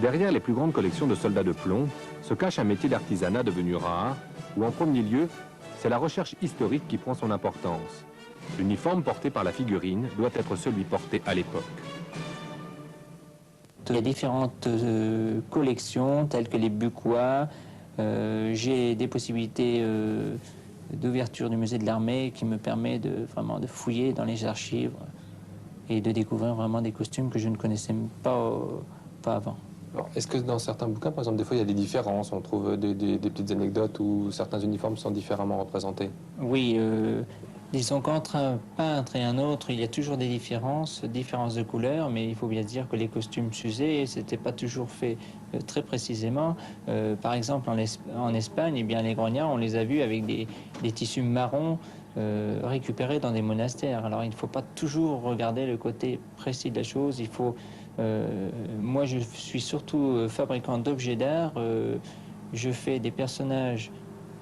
Derrière les plus grandes collections de soldats de plomb se cache un métier d'artisanat devenu rare, où en premier lieu, c'est la recherche historique qui prend son importance. L'uniforme porté par la figurine doit être celui porté à l'époque. Il y a différentes collections, telles que les bucquois. J'ai des possibilités d'ouverture du musée de l'armée qui me permet vraiment de fouiller dans les archives et de découvrir vraiment des costumes que je ne connaissais pas avant. Est-ce que dans certains bouquins, par exemple, des fois il y a des différences, on trouve des petites anecdotes où certains uniformes sont différemment représentés? Oui, disons qu'entre un peintre et un autre, il y a toujours des différences de couleurs, mais il faut bien dire que les costumes s'usaient, c'était pas toujours fait très précisément. Par exemple, en Espagne, eh bien, les grognards, on les a vus avec des tissus marrons récupérés dans des monastères. Alors, il ne faut pas toujours regarder le côté précis de la chose. Moi, je suis surtout fabricant d'objets d'art. Je fais des personnages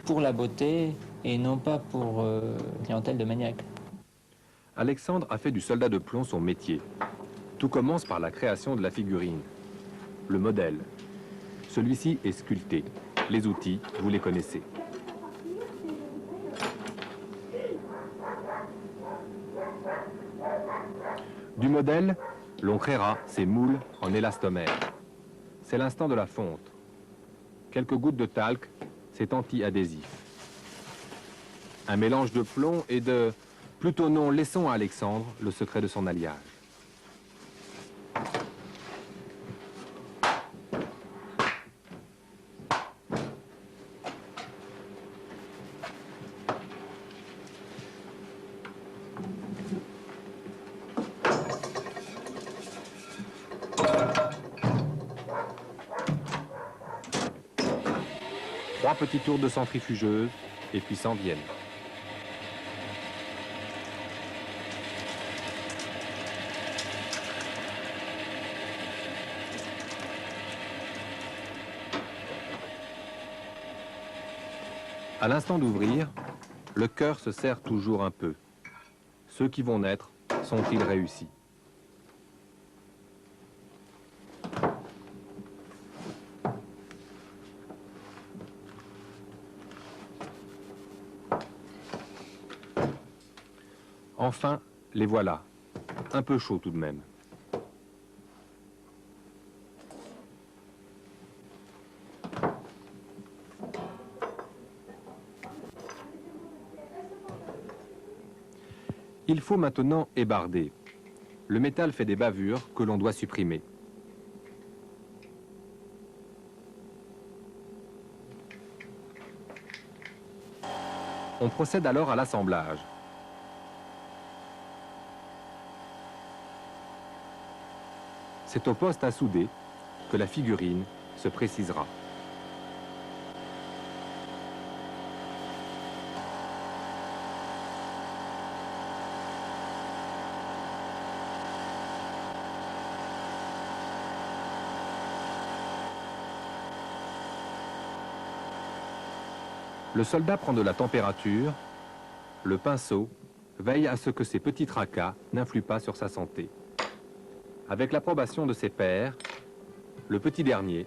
pour la beauté et non pas pour clientèle de maniaques. Alexandre a fait du soldat de plomb son métier. Tout commence par la création de la figurine. Le modèle. Celui-ci est sculpté. Les outils, vous les connaissez. Du modèle, l'on créera ces moules en élastomère. C'est l'instant de la fonte. Quelques gouttes de talc, c'est anti-adhésif. Un mélange de plomb et de... Plutôt non, laissons à Alexandre le secret de son alliage. Trois petits tours de centrifugeuse et puis s'en viennent. À l'instant d'ouvrir, le cœur se serre toujours un peu. Ceux qui vont naître sont-ils réussis? Enfin, les voilà. Un peu chaud tout de même. Il faut maintenant ébarder. Le métal fait des bavures que l'on doit supprimer. On procède alors à l'assemblage. C'est au poste à souder que la figurine se précisera. Le soldat prend de la température, le pinceau veille à ce que ces petits tracas n'influent pas sur sa santé. Avec l'approbation de ses pairs, le petit dernier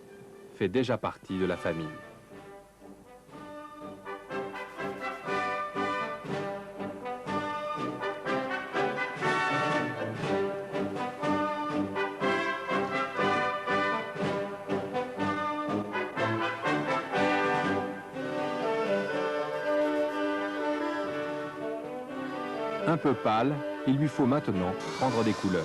fait déjà partie de la famille. Un peu pâle, il lui faut maintenant prendre des couleurs.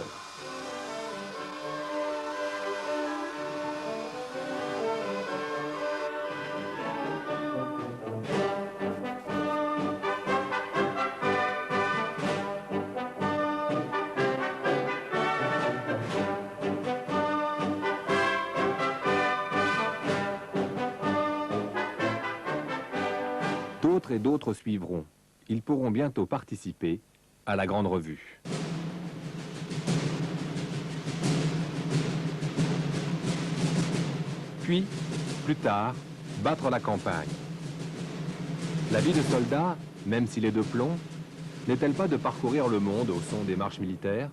D'autres et d'autres suivront. Ils pourront bientôt participer à la grande revue. Puis, plus tard, battre la campagne. La vie de soldat, même s'il est de plomb, n'est-elle pas de parcourir le monde au son des marches militaires ?